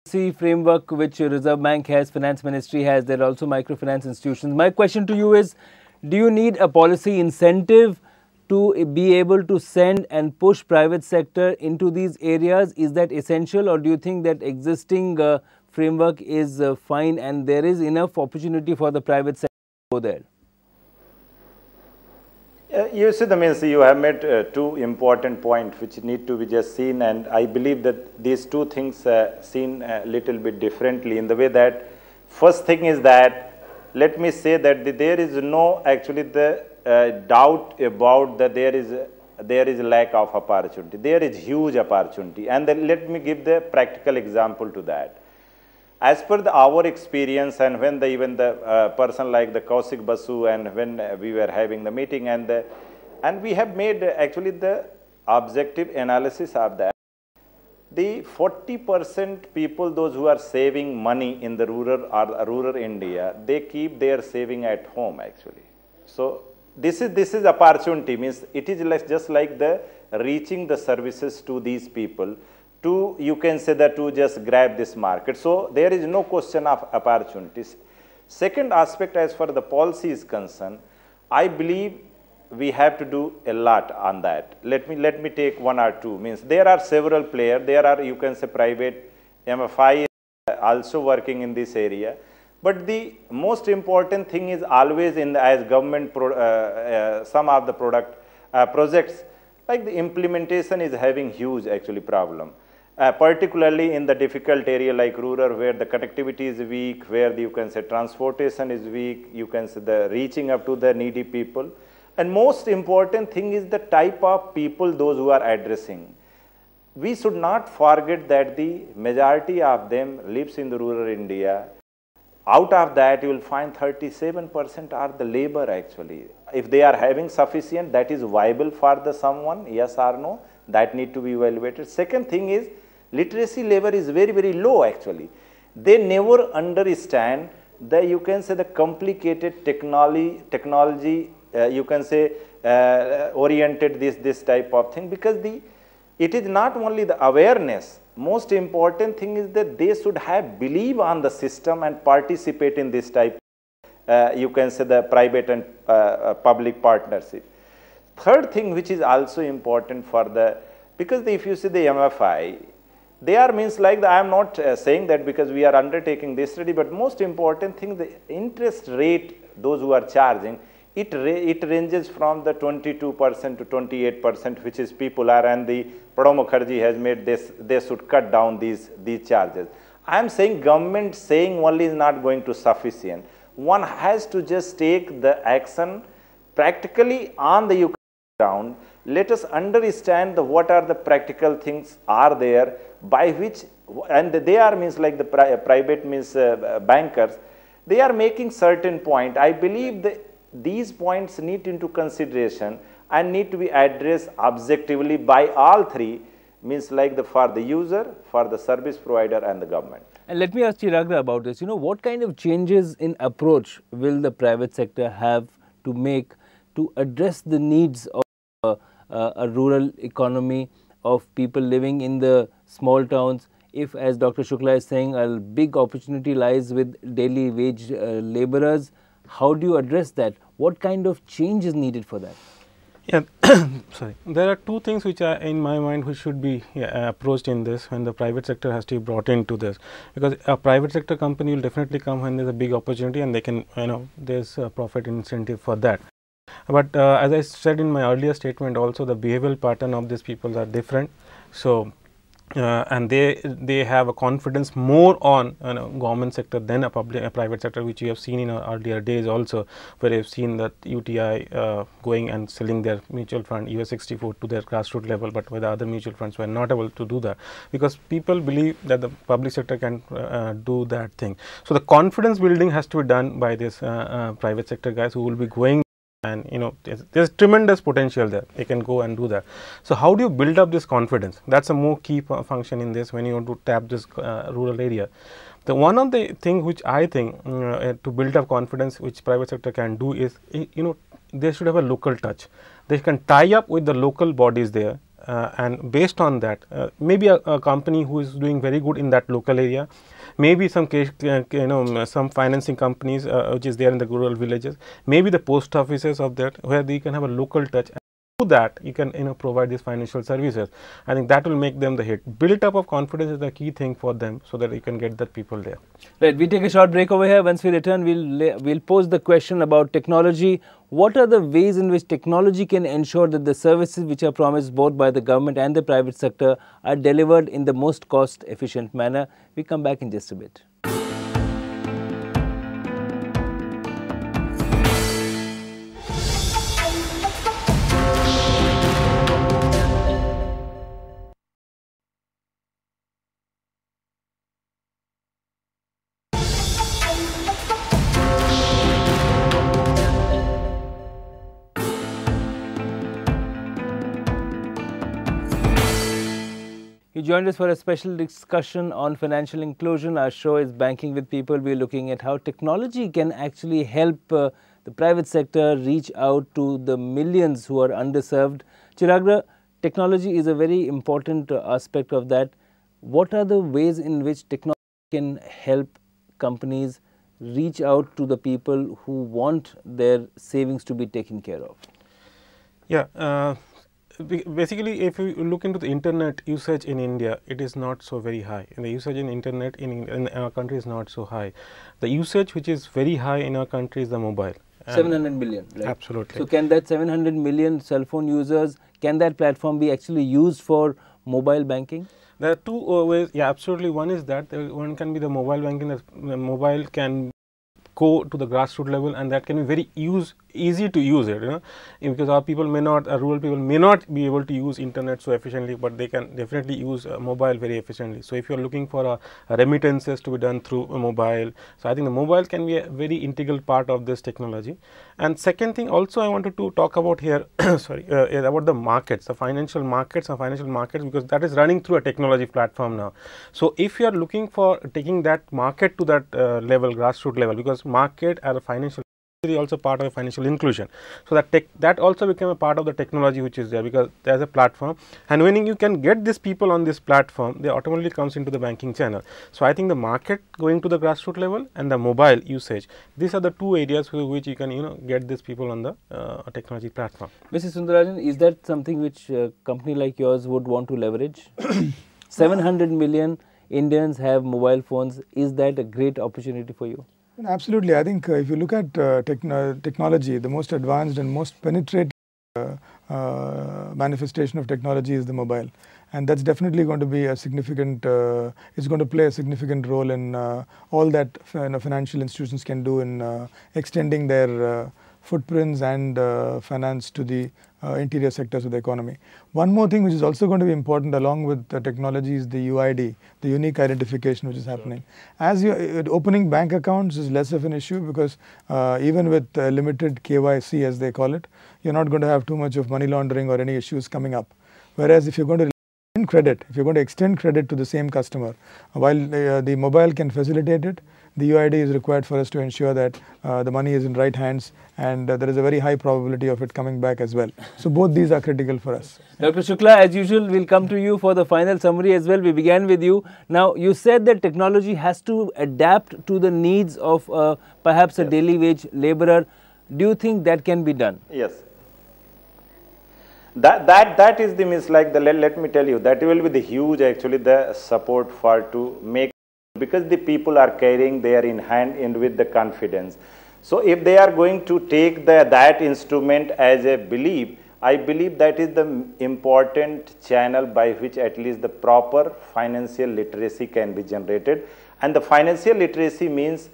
framework which Reserve Bank has, Finance Ministry has, there are also microfinance institutions. My question to you is, do you need a policy incentive to be able to send and push private sector into these areas? Is that essential, or do you think that existing framework is fine and there is enough opportunity for the private sector to go there? You see, you have made two important points which need to be just seen, and I believe that these two things seen a little bit differently in the way that first thing is that let me say that there is no actually the doubt about that there is lack of opportunity. There is huge opportunity, and then let me give the practical example to that. As per our experience, and when even the person like the Kaushik Basu, and when we were having the meeting, and we have made actually the objective analysis of that, the 40% people, those who are saving money in the rural India, they keep their saving at home actually. So this is opportunity, means it is like just like the reaching the services to these people, to you can say that to just grab this market. So there is no question of opportunities. Second aspect, as far as the policy is concerned, I believe we have to do a lot on that. Let me take one or two. Means there are several players. There are, you can say, private MFI also working in this area. But the most important thing is always in the, as government some of the projects, like the implementation is having huge actually problem. Particularly in the difficult area like rural, where the connectivity is weak, where you can say transportation is weak, you can say the reaching up to the needy people. And most important thing is the type of people those who are addressing. We should not forget that the majority of them lives in the rural India. Out of that, you will find 37% are the labor actually. If they are having sufficient, that is viable for the someone, yes or no, that need to be evaluated. Second thing is, literacy level is very, very low actually. They never understand the, you can say, the complicated technology you can say oriented this type of thing, because it is not only the awareness. Most important thing is that they should have believe on the system and participate in this type you can say the private and public partnership. Third thing which is also important for the, because if you see the MFI, they are means like I am not saying that because we are undertaking this study, but most important thing, the interest rate those who are charging, it ranges from the 22% to 28%, which is people are, and the Pranab Mukherjee has made this, they should cut down these charges. I am saying government saying only is not going to sufficient. One has to just take the action practically on the ground. Let us understand what are the practical things are there by which, and they are means like the private means bankers, they are making certain point. I believe that these points need into consideration and need to be addressed objectively by all three, means like for the user, for the service provider and the government. And let me ask Chiragra about this. What kind of changes in approach will the private sector have to make to address the needs of a rural economy, of people living in the small towns? If, as Dr. Shukla is saying, a big opportunity lies with daily wage laborers, how do you address that? What kind of change is needed for that? Yeah, sorry. There are two things which are in my mind which should be approached in this when the private sector has to be brought into this, because a private sector company will definitely come when there is a big opportunity and they can, there is a profit incentive for that. But as I said in my earlier statement also, the behavioral pattern of these people are different. So, and they have a confidence more on government sector than a private sector, which we have seen in our earlier days also, where we have seen that UTI going and selling their mutual fund US 64 to their grassroots level, but where the other mutual funds were not able to do that, because people believe that the public sector can do that thing. So the confidence building has to be done by this private sector guys who will be going. And there's tremendous potential there. They can go and do that. So how do you build up this confidence? That's a more key function in this when you want to tap this rural area. The one of the thing which I think to build up confidence, which private sector can do, is they should have a local touch. They can tie up with the local bodies there and based on that, maybe a company who is doing very good in that local area, maybe some some financing companies which is there in the rural villages, maybe the post offices of that, where they can have a local touch. Through that you can provide these financial services. I think that will make them the hit. Build up of confidence is the key thing for them, so that you can get the people there. Right, we take a short break over here. Once we return, we'll pose the question about technology. What are the ways in which technology can ensure that the services which are promised both by the government and the private sector are delivered in the most cost efficient manner? We come back in just a bit. You joined us for a special discussion on financial inclusion. Our show is Banking with People. We're looking at how technology can actually help the private sector reach out to the millions who are underserved. Chiragra, technology is a very important aspect of that. What are the ways in which technology can help companies reach out to the people who want their savings to be taken care of? Yeah. Basically, if you look into the internet usage in India, it is not so very high. And the usage in internet in our country is not so high. The usage which is very high in our country is the mobile. 700 million, right? Absolutely. So, can that 700 million cell phone users, can that platform be actually used for mobile banking? There are two ways. Yeah, absolutely. One is that one can be the mobile banking. The mobile can go to the grassroots level, and that can be very easy to use it, because our people may not, rural people may not be able to use internet so efficiently, but they can definitely use mobile very efficiently. So, if you are looking for remittances to be done through a mobile, so I think the mobile can be a very integral part of this technology. And second thing also I wanted to talk about here, sorry, is about the markets, the financial markets, because that is running through a technology platform now. So, if you are looking for taking that market to that level, grassroots level, because market as a financial is also part of financial inclusion. So, that also became a part of the technology which is there, because there is a platform, and when you can get these people on this platform, they automatically comes into the banking channel. So, I think the market going to the grassroots level and the mobile usage, these are the two areas through which you can get these people on the technology platform. Mr. Sundararajan, is that something which a company like yours would want to leverage? 700 million Indians have mobile phones. Is that a great opportunity for you? Absolutely. I think if you look at technology, the most advanced and most penetrating manifestation of technology is the mobile, and that's definitely going to be a significant, it's going to play a significant role in all that financial institutions can do in extending their footprints and finance to the interior sectors of the economy. One more thing which is also going to be important along with the technology is the UID, the unique identification which is happening. As opening bank accounts is less of an issue, because even with limited KYC as they call it, you're not going to have too much of money laundering or any issues coming up. Whereas if you're going to extend credit to the same customer, while the mobile can facilitate it, the UID is required for us to ensure that the money is in right hands, and there is a very high probability of it coming back as well. So, both these are critical for us. Dr. Shukla, as usual, we'll come to you for the final summary as well. We began with you. Now, you said that technology has to adapt to the needs of perhaps a daily wage laborer. Do you think that can be done? Yes. That is the means, like let me tell you, that will be the huge actually the support for to make, because the people are carrying their in hand in with the confidence. So, if they are going to take that instrument as a belief, I believe that is the important channel by which at least the proper financial literacy can be generated. And the financial literacy means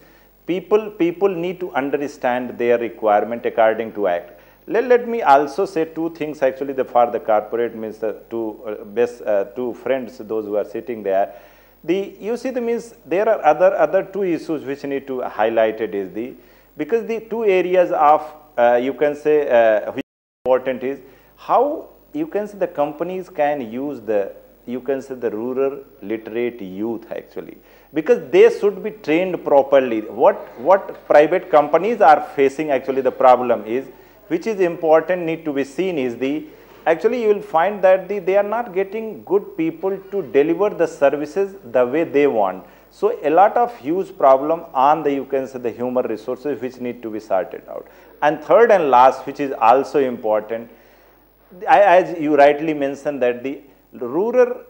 people need to understand their requirement according to act. Let me also say two things actually for the corporate means the two friends, those who are sitting there. You see the means there are other two issues which need to highlighted is because the two areas of you can say which is important is how you can say the companies can use the rural literate youth actually, because they should be trained properly. What private companies are facing actually the problem is, which is important need to be seen is actually you will find that they are not getting good people to deliver the services the way they want. So a lot of huge problem on the, you can say, the human resources which need to be sorted out. And third and last, which is also important, as you rightly mentioned, that the rural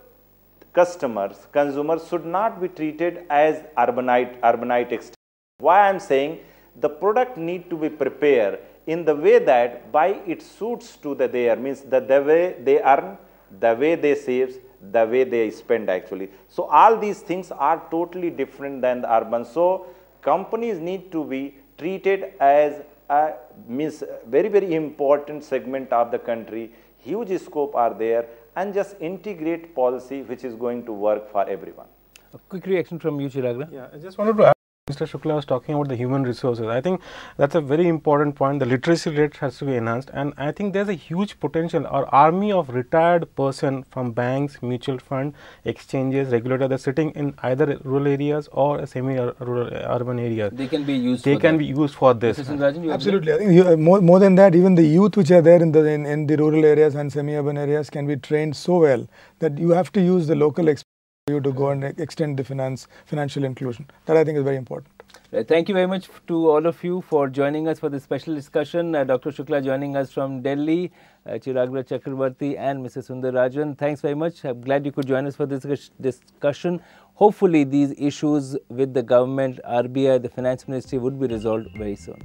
customers, consumers should not be treated as urbanite extension. Why I am saying the product need to be prepared in the way that by it suits to the there, means that the way they earn, the way they save, the way they spend actually. So all these things are totally different than the urban. So companies need to be treated as a means very, very important segment of the country. Huge scope are there, and just integrate policy which is going to work for everyone. A quick reaction from you, Chiragra. Yeah, I just wanted to add, Mr. Shukla was talking about the human resources. I think that's a very important point. The literacy rate has to be enhanced, and I think there's a huge potential or army of retired person from banks, mutual fund, exchanges, regulators that are sitting in either rural areas or semi-rural urban areas. They can be used. They can be used for this. S Sundararajan, you absolutely. I think more than that, even the youth which are there in the rural areas and semi-urban areas can be trained so well that you have to use the local experts for you to go and extend the financial inclusion. That I think is very important. Thank you very much to all of you for joining us for this special discussion. Dr. Shukla joining us from Delhi, Chiragra Chakrabarti and Mr. Sundararajan. Thanks very much. I'm glad you could join us for this discussion. Hopefully these issues with the government, RBI, the Finance Ministry would be resolved very soon.